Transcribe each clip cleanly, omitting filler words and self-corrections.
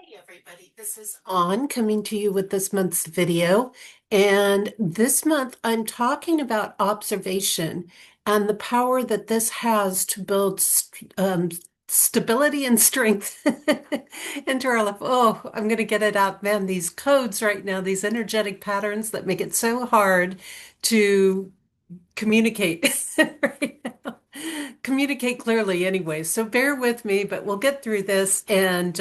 Hey everybody, this is On coming to you with this month's video. And this month I'm talking about observation and the power that this has to build stability and strength into our life. Oh, I'm going to get it out, man. These codes right now, these energetic patterns that make it so hard to communicate right now. Communicate clearly anyway. So bear with me, but we'll get through this. And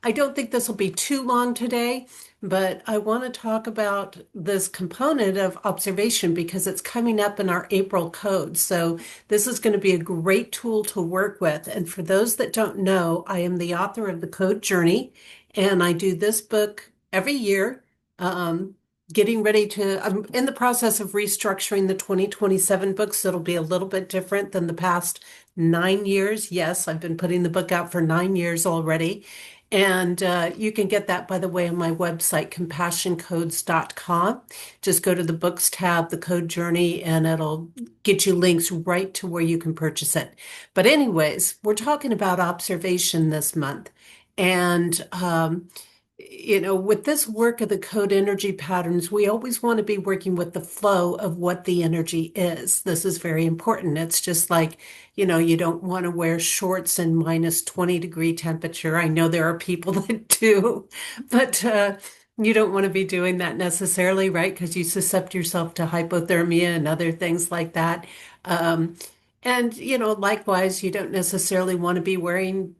I don't think this will be too long today, but I want to talk about this component of observation because it's coming up in our April code. So this is going to be a great tool to work with. And for those that don't know, I am the author of the Code Journey, and I do this book every year. Um, I'm in the process of restructuring the 2027 books. It'll be a little bit different than the past 9 years. Yes, I've been putting the book out for 9 years already. And you can get that, by the way, on my website, compassioncodes.com. Just go to the books tab, the code journey, and it'll get you links right to where you can purchase it. But anyways, we're talking about observation this month. And with this work of the code energy patterns, we always want to be working with the flow of what the energy is. This is very important. It's just like, you don't want to wear shorts in minus 20-degree temperature. I know there are people that do, but you don't want to be doing that necessarily, right? Because you suscept yourself to hypothermia and other things like that. Um, and likewise, you don't necessarily want to be wearing,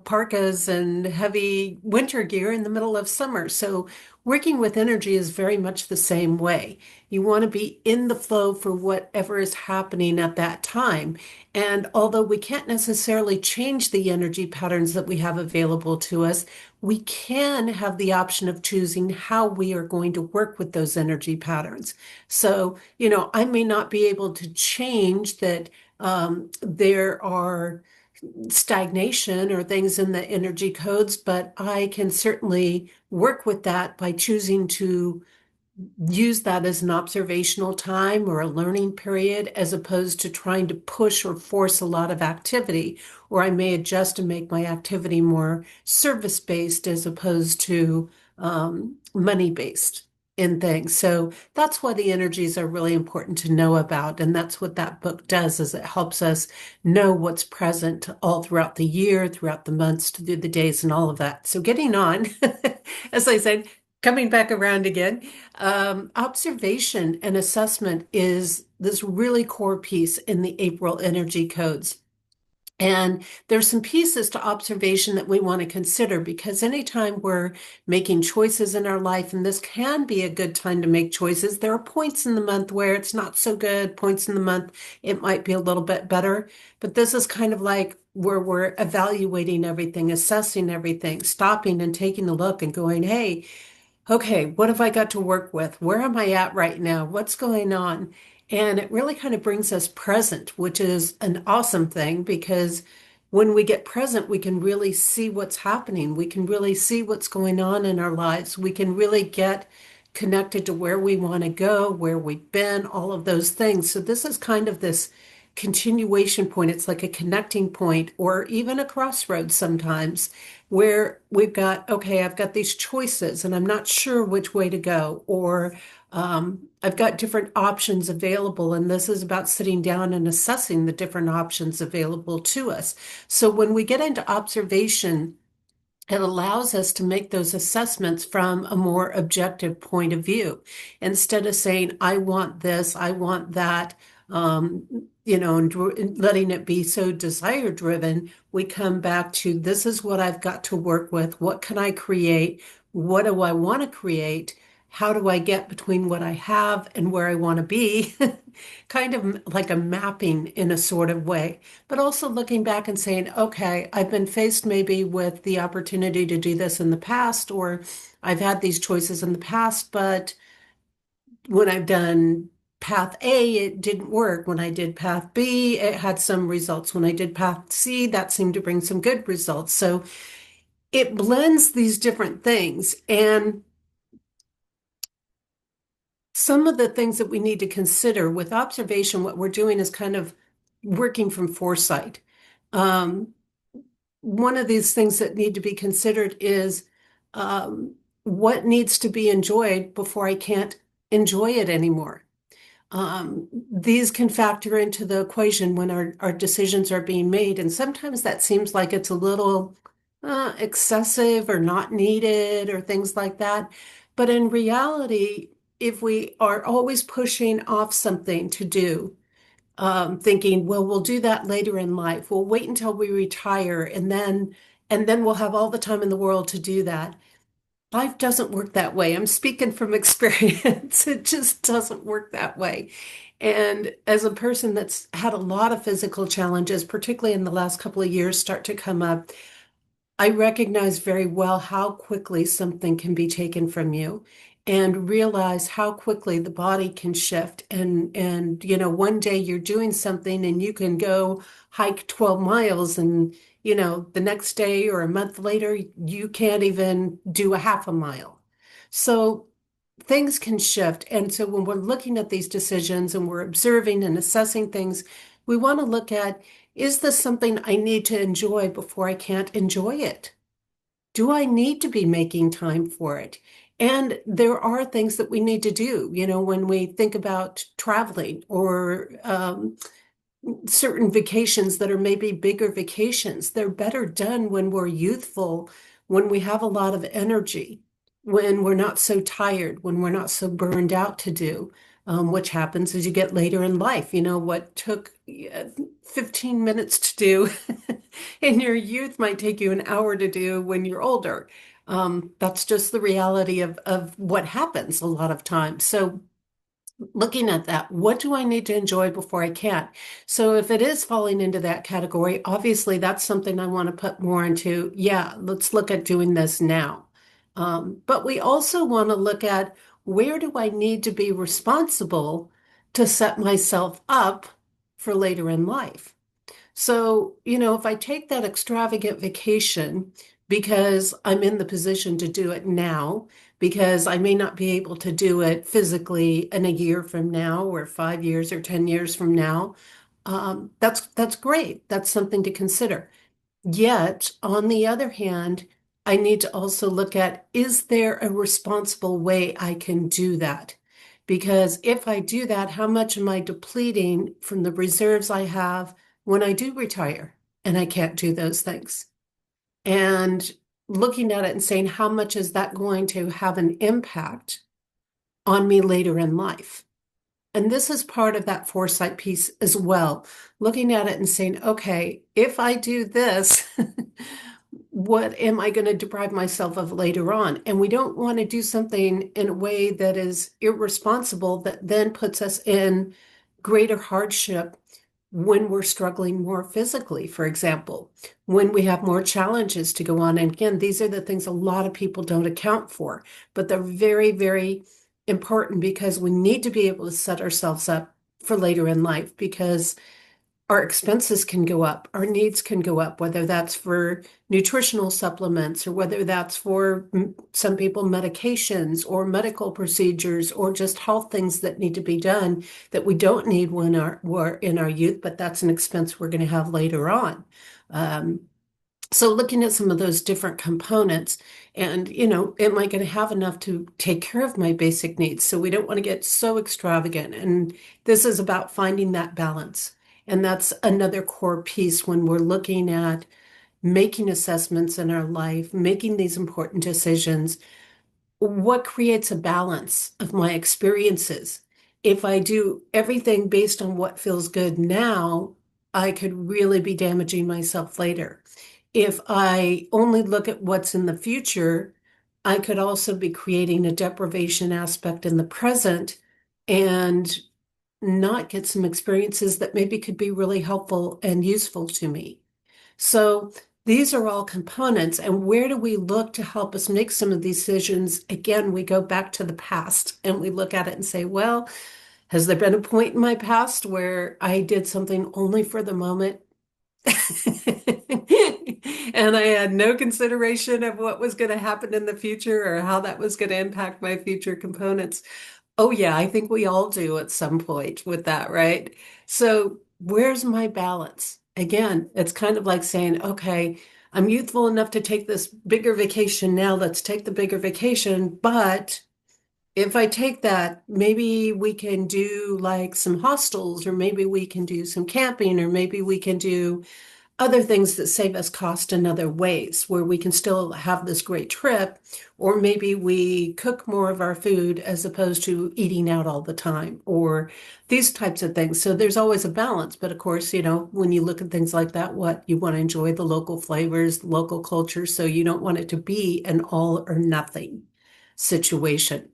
parkas and heavy winter gear in the middle of summer. So working with energy is very much the same way. You want to be in the flow for whatever is happening at that time. And although we can't necessarily change the energy patterns that we have available to us, we can have the option of choosing how we are going to work with those energy patterns. So, I may not be able to change that there are stagnation or things in the energy codes, but I can certainly work with that by choosing to use that as an observational time or a learning period as opposed to trying to push or force a lot of activity. Or I may adjust and make my activity more service-based as opposed to money-based in things. So that's why the energies are really important to know about. And that's what that book does, is it helps us know what's present all throughout the year, throughout the months, through the days, and all of that. So getting on, as I said, coming back around again, observation and assessment is this really core piece in the April energy codes. And there's some pieces to observation that we want to consider because anytime we're making choices in our life, and this can be a good time to make choices, there are points in the month where it's not so good, points in the month it might be a little bit better. But this is kind of like where we're evaluating everything, assessing everything, stopping and taking a look and going, hey, okay, what have I got to work with? Where am I at right now? What's going on? And it really kind of brings us present, which is an awesome thing because when we get present, we can really see what's happening. We can really see what's going on in our lives. We can really get connected to where we want to go, where we've been, all of those things. So this is kind of this continuation point. It's like a connecting point or even a crossroads sometimes where we've got, okay, I've got these choices and I'm not sure which way to go, or I've got different options available. And this is about sitting down and assessing the different options available to us. So when we get into observation, it allows us to make those assessments from a more objective point of view. Instead of saying, I want this, I want that, and letting it be so desire driven, we come back to this is what I've got to work with. What can I create? What do I want to create? How do I get between what I have and where I want to be? Kind of like a mapping in a sort of way, but also looking back and saying, okay, I've been faced maybe with the opportunity to do this in the past, or I've had these choices in the past, but when I've done path A, it didn't work. When I did path B, it had some results. When I did path C, that seemed to bring some good results. So it blends these different things. And some of the things that we need to consider with observation, what we're doing is kind of working from foresight. Um, One of these things that need to be considered is Um, what needs to be enjoyed before I can't enjoy it anymore? These can factor into the equation when our decisions are being made. And sometimes that seems like it's a little excessive or not needed or things like that. But in reality, if we are always pushing off something to do, thinking, well, we'll do that later in life. We'll wait until we retire and then we'll have all the time in the world to do that. Life doesn't work that way. I'm speaking from experience. It just doesn't work that way. And as a person that's had a lot of physical challenges, particularly in the last couple of years, start to come up, I recognize very well how quickly something can be taken from you and realize how quickly the body can shift. And one day you're doing something and you can go hike 12 miles and the next day or a month later you can't even do a half a mile. So things can shift. And so when we're looking at these decisions and we're observing and assessing things, we want to look at, is this something I need to enjoy before I can't enjoy it? Do I need to be making time for it? And there are things that we need to do, when we think about traveling or certain vacations that are maybe bigger vacations. They're better done when we're youthful, when we have a lot of energy, when we're not so tired, when we're not so burned out to do. Which happens as you get later in life. What took 15 minutes to do in your youth might take you an hour to do when you're older. That's just the reality of what happens a lot of times. So looking at that, what do I need to enjoy before I can't? So if it is falling into that category, obviously that's something I want to put more into. Yeah, let's look at doing this now. But we also want to look at, where do I need to be responsible to set myself up for later in life? So, if I take that extravagant vacation because I'm in the position to do it now, because I may not be able to do it physically in a year from now, or 5 years or 10 years from now, that's great. That's something to consider. Yet, on the other hand, I need to also look at, is there a responsible way I can do that? Because if I do that, how much am I depleting from the reserves I have when I do retire and I can't do those things? And looking at it and saying, how much is that going to have an impact on me later in life? And this is part of that foresight piece as well. Looking at it and saying, okay, if I do this, what am I going to deprive myself of later on? And we don't want to do something in a way that is irresponsible that then puts us in greater hardship when we're struggling more physically, for example, when we have more challenges to go on. And again, these are the things a lot of people don't account for, but they're very, very important because we need to be able to set ourselves up for later in life, because our expenses can go up, our needs can go up, whether that's for nutritional supplements or whether that's for some people medications or medical procedures or just health things that need to be done that we don't need when we're in our youth, but that's an expense we're going to have later on. Um, so looking at some of those different components and, am I going to have enough to take care of my basic needs? So we don't want to get so extravagant. And this is about finding that balance. And that's another core piece when we're looking at making assessments in our life, making these important decisions. What creates a balance of my experiences? If I do everything based on what feels good now, I could really be damaging myself later. If I only look at what's in the future, I could also be creating a deprivation aspect in the present and not get some experiences that maybe could be really helpful and useful to me. So these are all components. And where do we look to help us make some of these decisions? Again, we go back to the past and we look at it and say, well, has there been a point in my past where I did something only for the moment and I had no consideration of what was going to happen in the future or how that was going to impact my future components? Oh, yeah, I think we all do at some point with that, right? So, where's my balance? Again, it's kind of like saying, okay, I'm youthful enough to take this bigger vacation now. Let's take the bigger vacation. But if I take that, maybe we can do like some hostels, or maybe we can do some camping, or maybe we can do other things that save us cost in other ways where we can still have this great trip, or maybe we cook more of our food as opposed to eating out all the time, or these types of things. So there's always a balance. But of course, when you look at things like that, what you want to enjoy the local flavors, local culture. So you don't want it to be an all or nothing situation.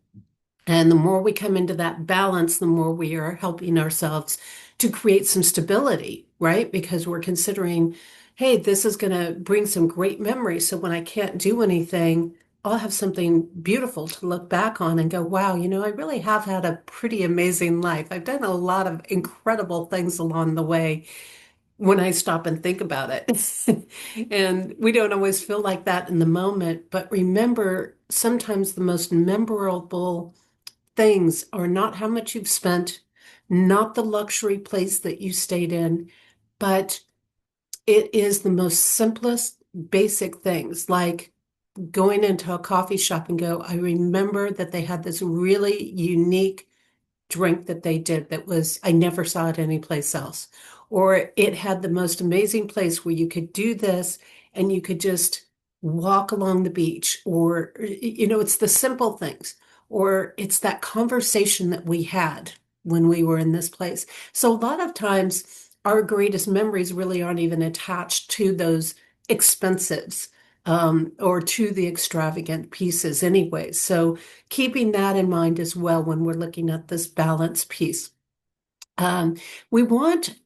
And the more we come into that balance, the more we are helping ourselves to create some stability, right? Because we're considering, hey, this is going to bring some great memories. So when I can't do anything, I'll have something beautiful to look back on and go, wow, I really have had a pretty amazing life. I've done a lot of incredible things along the way when I stop and think about it. And we don't always feel like that in the moment, but remember, sometimes the most memorable things are not how much you've spent, not the luxury place that you stayed in, but it is the most simplest, basic things like going into a coffee shop and go, I remember that they had this really unique drink that they did that was, I never saw it anyplace else. Or it had the most amazing place where you could do this and you could just walk along the beach, or, it's the simple things, or it's that conversation that we had when we were in this place. So a lot of times our greatest memories really aren't even attached to those expenses, or to the extravagant pieces anyway. So keeping that in mind as well when we're looking at this balance piece. Um, we want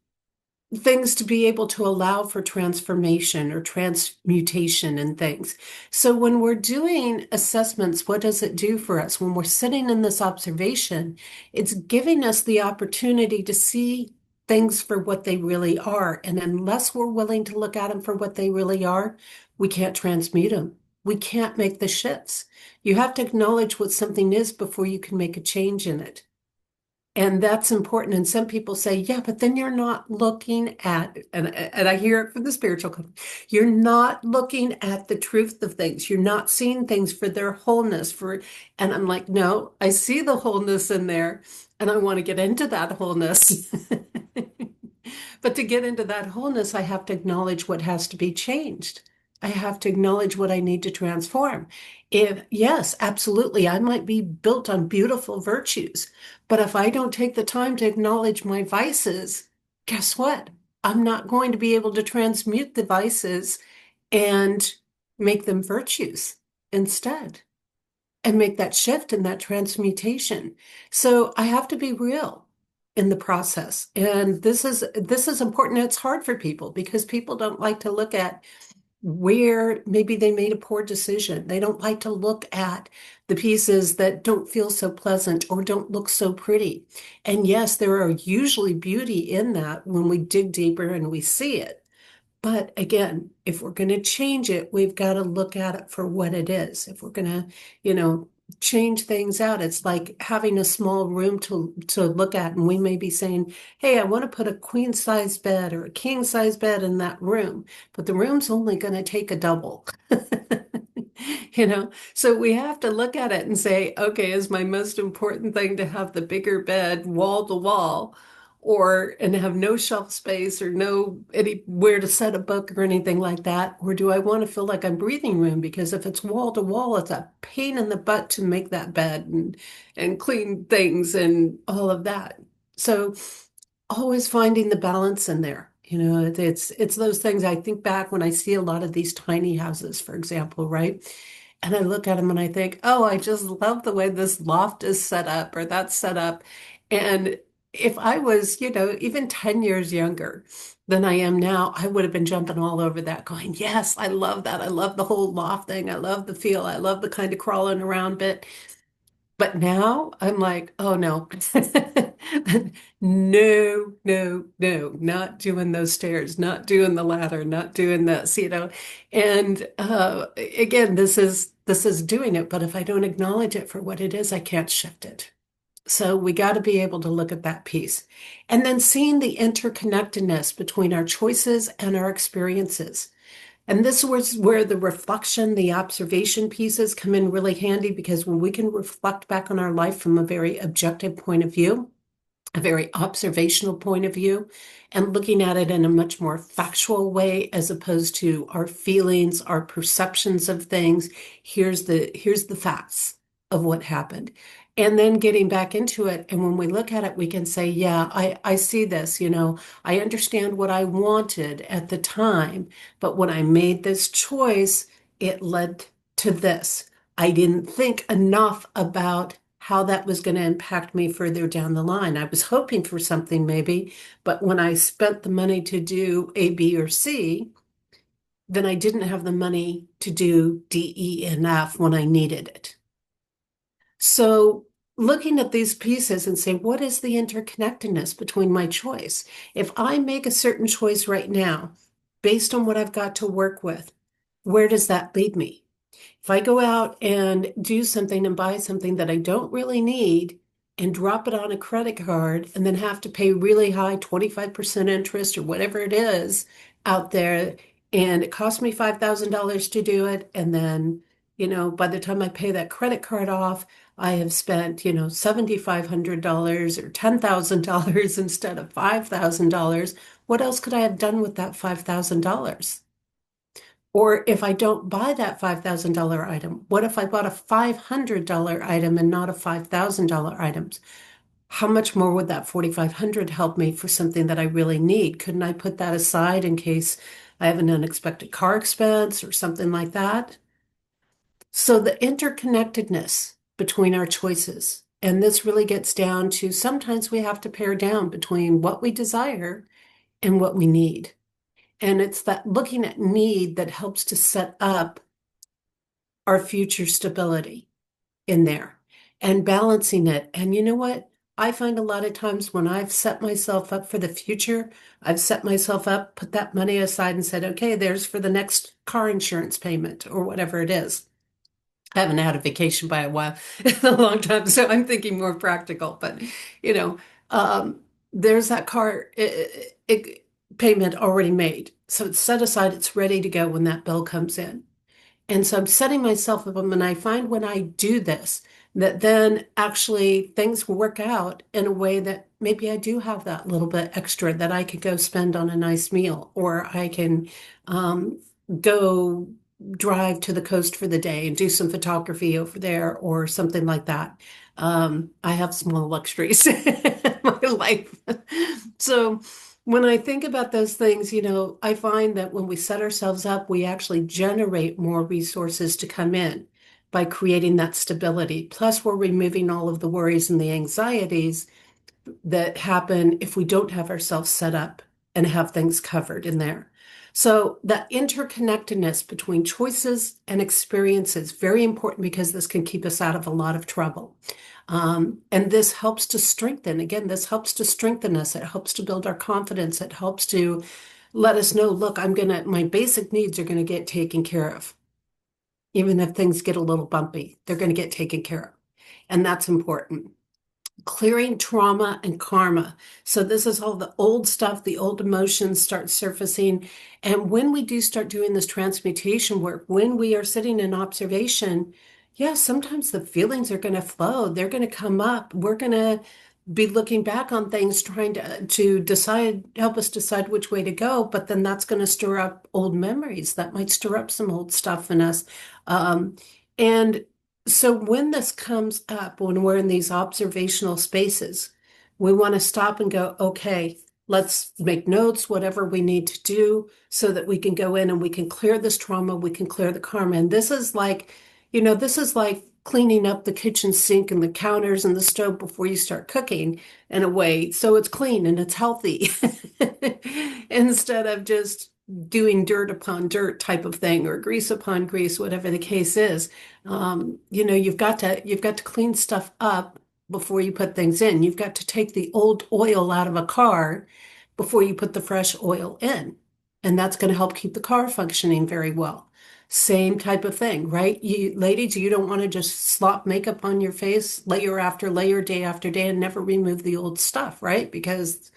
things to be able to allow for transformation or transmutation and things. So when we're doing assessments, what does it do for us? When we're sitting in this observation, it's giving us the opportunity to see things for what they really are. And unless we're willing to look at them for what they really are, we can't transmute them. We can't make the shifts. You have to acknowledge what something is before you can make a change in it. And that's important. And some people say, yeah, but then you're not looking at, and I hear it from the spiritual community, you're not looking at the truth of things. You're not seeing things for their wholeness. And I'm like, no, I see the wholeness in there, and I want to get into that wholeness. But to get into that wholeness, I have to acknowledge what has to be changed. I have to acknowledge what I need to transform. Yes, absolutely, I might be built on beautiful virtues, but if I don't take the time to acknowledge my vices, guess what? I'm not going to be able to transmute the vices and make them virtues instead, and make that shift and that transmutation. So I have to be real in the process. And this is important. It's hard for people because people don't like to look at where maybe they made a poor decision. They don't like to look at the pieces that don't feel so pleasant or don't look so pretty. And yes, there are usually beauty in that when we dig deeper and we see it. But again, if we're going to change it, we've got to look at it for what it is. If we're going to, change things out, it's like having a small room to look at. And we may be saying, hey, I want to put a queen size bed or a king size bed in that room, but the room's only going to take a double. So we have to look at it and say, okay, is my most important thing to have the bigger bed wall to wall, and have no shelf space or no anywhere to set a book or anything like that? Or do I want to feel like I'm breathing room? Because if it's wall to wall, it's a pain in the butt to make that bed and clean things and all of that. So always finding the balance in there. It's those things. I think back when I see a lot of these tiny houses, for example, right? And I look at them and I think, oh, I just love the way this loft is set up or that's set up. And if I was, even 10 years younger than I am now, I would have been jumping all over that, going, yes, I love that. I love the whole loft thing. I love the feel. I love the kind of crawling around bit. But now I'm like, oh no, no, no, no, not doing those stairs, not doing the ladder, not doing this. And again, this is doing it. But if I don't acknowledge it for what it is, I can't shift it. So we got to be able to look at that piece. And then seeing the interconnectedness between our choices and our experiences. And this was where the reflection, the observation pieces come in really handy because when we can reflect back on our life from a very objective point of view, a very observational point of view, and looking at it in a much more factual way as opposed to our feelings, our perceptions of things. Here's the facts of what happened. And then getting back into it. And when we look at it, we can say, yeah, I see this, I understand what I wanted at the time, but when I made this choice, it led to this. I didn't think enough about how that was going to impact me further down the line. I was hoping for something maybe, but when I spent the money to do A, B, or C, then I didn't have the money to do D, E, and F when I needed it. So looking at these pieces and saying, what is the interconnectedness between my choice? If I make a certain choice right now, based on what I've got to work with, where does that lead me? If I go out and do something and buy something that I don't really need and drop it on a credit card and then have to pay really high 25% interest or whatever it is out there, and it cost me $5,000 to do it. And then, by the time I pay that credit card off, I have spent, $7,500 or $10,000 instead of $5,000. What else could I have done with that $5,000? Or if I don't buy that $5,000 item, what if I bought a $500 item and not a $5,000 item? How much more would that 4,500 help me for something that I really need? Couldn't I put that aside in case I have an unexpected car expense or something like that? So the interconnectedness between our choices, and this really gets down to sometimes we have to pare down between what we desire and what we need. And it's that looking at need that helps to set up our future stability in there and balancing it. And you know what? I find a lot of times when I've set myself up for the future, I've set myself up, put that money aside and said, okay, there's for the next car insurance payment or whatever it is. I haven't had a vacation by a while, in a long time, so I'm thinking more practical. But, you know, um, there's that car payment already made. So it's set aside, it's ready to go when that bill comes in. And so I'm setting myself up, and I find when I do this, that then actually things will work out in a way that maybe I do have that little bit extra that I could go spend on a nice meal, or I can um, go drive to the coast for the day and do some photography over there or something like that. I have small luxuries in my life. So when I think about those things, I find that when we set ourselves up, we actually generate more resources to come in by creating that stability. Plus, we're removing all of the worries and the anxieties that happen if we don't have ourselves set up and have things covered in there. So that interconnectedness between choices and experiences, very important because this can keep us out of a lot of trouble. And this helps to strengthen, again, this helps to strengthen us. It helps to build our confidence. It helps to let us know, look, my basic needs are going to get taken care of. Even if things get a little bumpy, they're going to get taken care of. And that's important. Clearing trauma and karma. So this is all the old stuff, the old emotions start surfacing. And when we do start doing this transmutation work, when we are sitting in observation, yeah, sometimes the feelings are going to flow. They're going to come up. We're going to be looking back on things, trying to decide, help us decide which way to go. But then that's going to stir up old memories. That might stir up some old stuff in us. And so when this comes up, when we're in these observational spaces, we want to stop and go, okay, let's make notes, whatever we need to do so that we can go in and we can clear this trauma, we can clear the karma. And this is like cleaning up the kitchen sink and the counters and the stove before you start cooking in a way. So it's clean and it's healthy instead of just doing dirt upon dirt type of thing or grease upon grease, whatever the case is. You've got to clean stuff up before you put things in. You've got to take the old oil out of a car before you put the fresh oil in. And that's going to help keep the car functioning very well. Same type of thing, right? You ladies, you don't want to just slop makeup on your face layer after layer, day after day, and never remove the old stuff, right? Because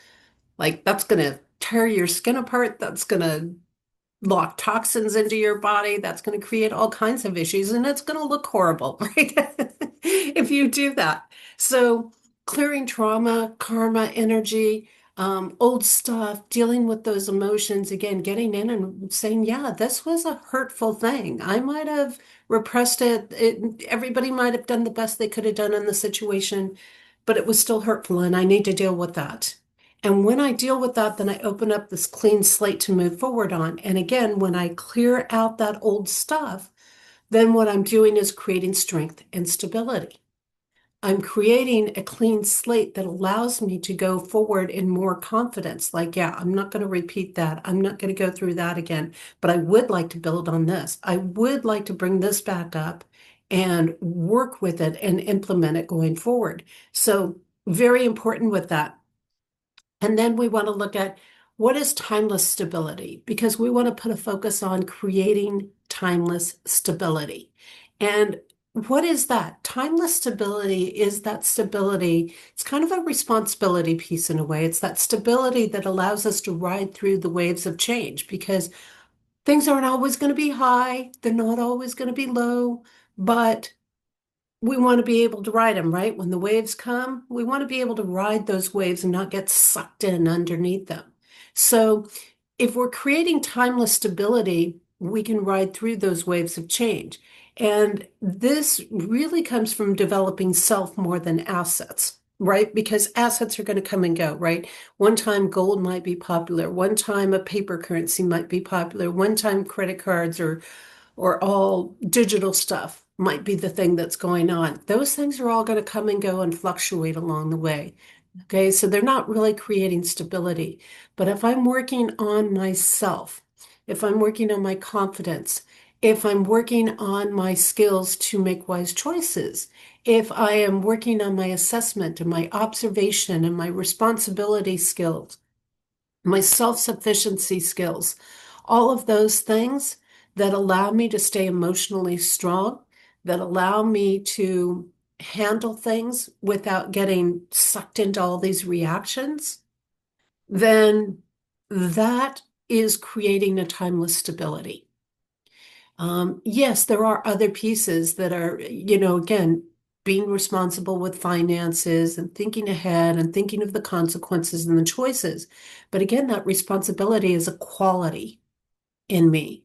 like that's going to tear your skin apart. That's going to lock toxins into your body. That's going to create all kinds of issues and it's going to look horrible, right? If you do that. So clearing trauma, karma, energy, old stuff, dealing with those emotions, again, getting in and saying, yeah, this was a hurtful thing. I might have repressed it. Everybody might have done the best they could have done in the situation, but it was still hurtful and I need to deal with that. And when I deal with that, then I open up this clean slate to move forward on. And again, when I clear out that old stuff, then what I'm doing is creating strength and stability. I'm creating a clean slate that allows me to go forward in more confidence. Like, yeah, I'm not going to repeat that. I'm not going to go through that again, but I would like to build on this. I would like to bring this back up and work with it and implement it going forward. So, very important with that. And then we want to look at what is timeless stability because we want to put a focus on creating timeless stability. And what is that? Timeless stability is that stability. It's kind of a responsibility piece in a way. It's that stability that allows us to ride through the waves of change because things aren't always going to be high, they're not always going to be low, but we want to be able to ride them, right? When the waves come, we want to be able to ride those waves and not get sucked in underneath them. So if we're creating timeless stability, we can ride through those waves of change. And this really comes from developing self more than assets, right? Because assets are going to come and go, right? One time gold might be popular. One time a paper currency might be popular. One time credit cards or all digital stuff might be the thing that's going on. Those things are all going to come and go and fluctuate along the way. Okay, so they're not really creating stability. But if I'm working on myself, if I'm working on my confidence, if I'm working on my skills to make wise choices, if I am working on my assessment and my observation and my responsibility skills, my self-sufficiency skills, all of those things that allow me to stay emotionally strong, that allow me to handle things without getting sucked into all these reactions, then that is creating a timeless stability. Yes, there are other pieces that are, again, being responsible with finances and thinking ahead and thinking of the consequences and the choices. But again, that responsibility is a quality in me.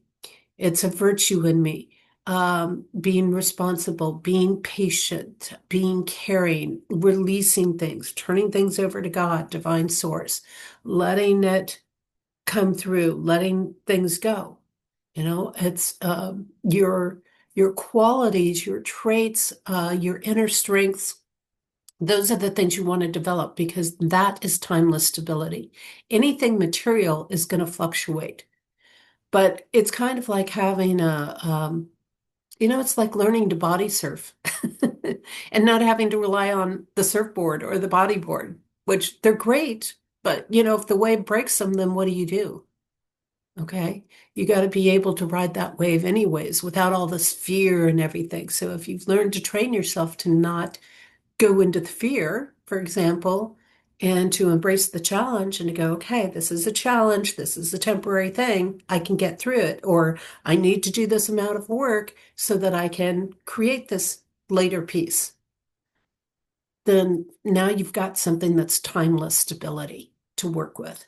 It's a virtue in me. Being responsible, being patient, being caring, releasing things, turning things over to God, divine source, letting it come through, letting things go. It's your qualities, your traits, your inner strengths. Those are the things you want to develop because that is timeless stability. Anything material is going to fluctuate, but it's kind of like having it's like learning to body surf and not having to rely on the surfboard or the bodyboard, which they're great, but if the wave breaks them, then what do you do? Okay. You got to be able to ride that wave anyways without all this fear and everything. So if you've learned to train yourself to not go into the fear, for example, and to embrace the challenge and to go, okay, this is a challenge. This is a temporary thing. I can get through it. Or I need to do this amount of work so that I can create this later piece. Then now you've got something that's timeless stability to work with.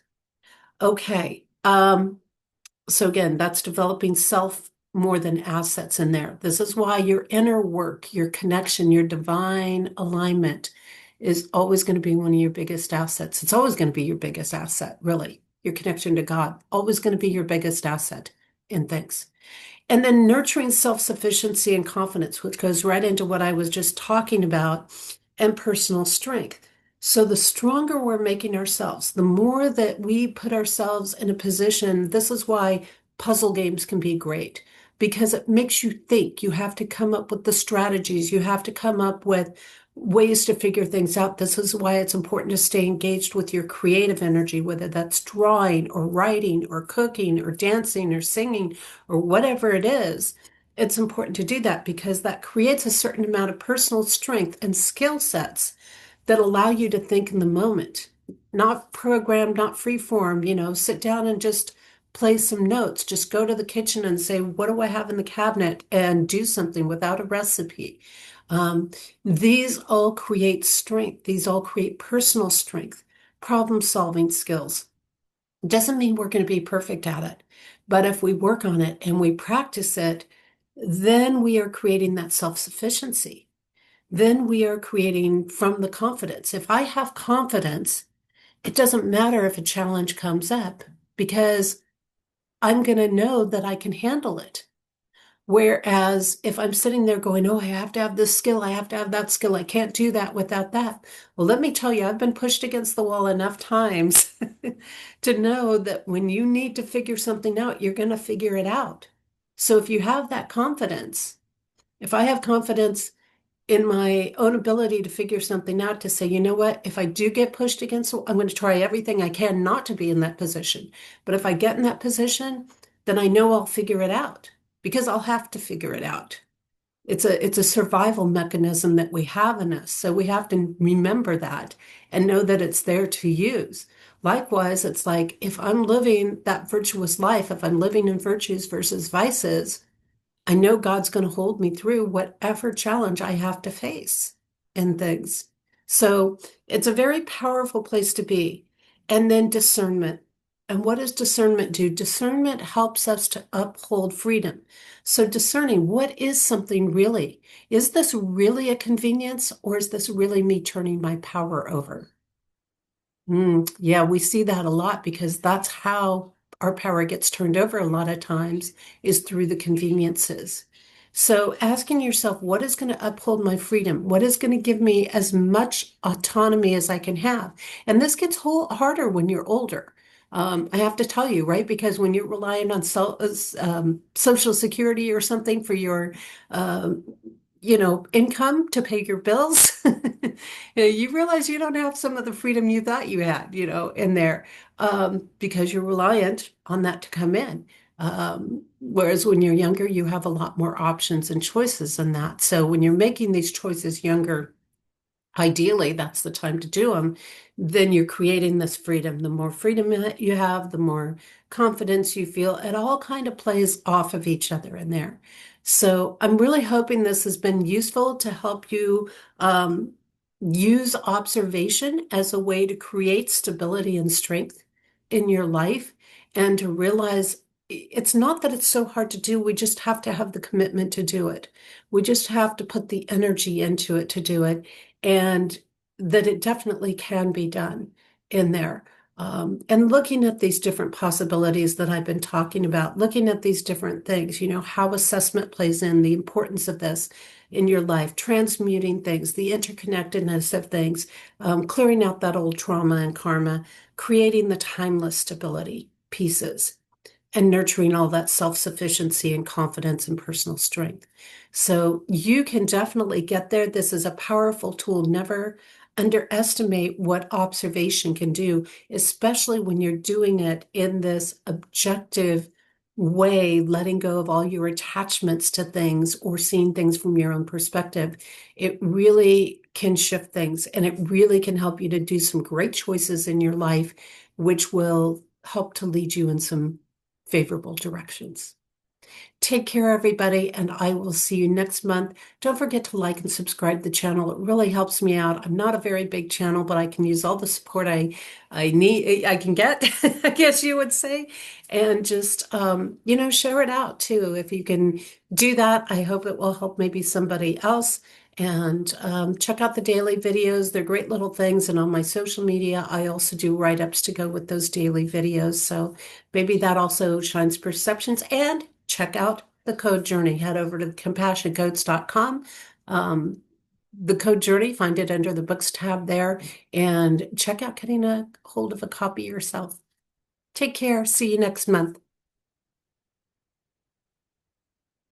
Okay. So again, that's developing self more than assets in there. This is why your inner work, your connection, your divine alignment is always going to be one of your biggest assets. It's always going to be your biggest asset, really. Your connection to God, always going to be your biggest asset in things. And then nurturing self-sufficiency and confidence, which goes right into what I was just talking about, and personal strength. So the stronger we're making ourselves, the more that we put ourselves in a position, this is why puzzle games can be great, because it makes you think. You have to come up with the strategies. You have to come up with ways to figure things out. This is why it's important to stay engaged with your creative energy, whether that's drawing or writing or cooking or dancing or singing or whatever it is. It's important to do that because that creates a certain amount of personal strength and skill sets that allow you to think in the moment, not programmed, not free form, sit down and just place some notes, just go to the kitchen and say, what do I have in the cabinet? And do something without a recipe. Um, these all create strength. These all create personal strength, problem solving skills. Doesn't mean we're going to be perfect at it, but if we work on it and we practice it, then we are creating that self-sufficiency. Then we are creating from the confidence. If I have confidence, it doesn't matter if a challenge comes up because I'm going to know that I can handle it. Whereas if I'm sitting there going, oh, I have to have this skill, I have to have that skill, I can't do that without that. Well, let me tell you, I've been pushed against the wall enough times to know that when you need to figure something out, you're going to figure it out. So if you have that confidence, if I have confidence in my own ability to figure something out, to say, you know what, if I do get pushed against, I'm going to try everything I can not to be in that position. But if I get in that position, then I know I'll figure it out because I'll have to figure it out. It's a survival mechanism that we have in us. So we have to remember that and know that it's there to use. Likewise, it's like if I'm living that virtuous life, if I'm living in virtues versus vices, I know God's going to hold me through whatever challenge I have to face and things. So it's a very powerful place to be. And then discernment. And what does discernment do? Discernment helps us to uphold freedom. So discerning what is something really? Is this really a convenience or is this really me turning my power over? Yeah, we see that a lot because that's how our power gets turned over a lot of times is through the conveniences. So asking yourself, what is going to uphold my freedom? What is going to give me as much autonomy as I can have? And this gets harder when you're older. I have to tell you, right? Because when you're relying on Social Security or something for your, um, income to pay your bills, you realize you don't have some of the freedom you thought you had, in there, because you're reliant on that to come in. Whereas when you're younger, you have a lot more options and choices than that. So when you're making these choices younger, ideally that's the time to do them, then you're creating this freedom. The more freedom you have, the more confidence you feel. It all kind of plays off of each other in there. So I'm really hoping this has been useful to help you use observation as a way to create stability and strength in your life and to realize it's not that it's so hard to do. We just have to have the commitment to do it. We just have to put the energy into it to do it, and that it definitely can be done in there. And looking at these different possibilities that I've been talking about, looking at these different things, how assessment plays in, the importance of this in your life, transmuting things, the interconnectedness of things, clearing out that old trauma and karma, creating the timeless stability pieces and nurturing all that self-sufficiency and confidence and personal strength. So you can definitely get there. This is a powerful tool. Never underestimate what observation can do, especially when you're doing it in this objective way, letting go of all your attachments to things or seeing things from your own perspective. It really can shift things and it really can help you to do some great choices in your life, which will help to lead you in some favorable directions. Take care, everybody, and I will see you next month. Don't forget to like and subscribe to the channel. It really helps me out. I'm not a very big channel, but I can use all the support I need, I can get, I guess you would say, and just share it out too. If you can do that, I hope it will help maybe somebody else. And check out the daily videos. They're great little things. And on my social media, I also do write-ups to go with those daily videos. So maybe that also shines perceptions. And check out the code journey. Head over to compassioncodes.com. The code journey, find it under the books tab there, and check out getting a hold of a copy yourself. Take care. See you next month.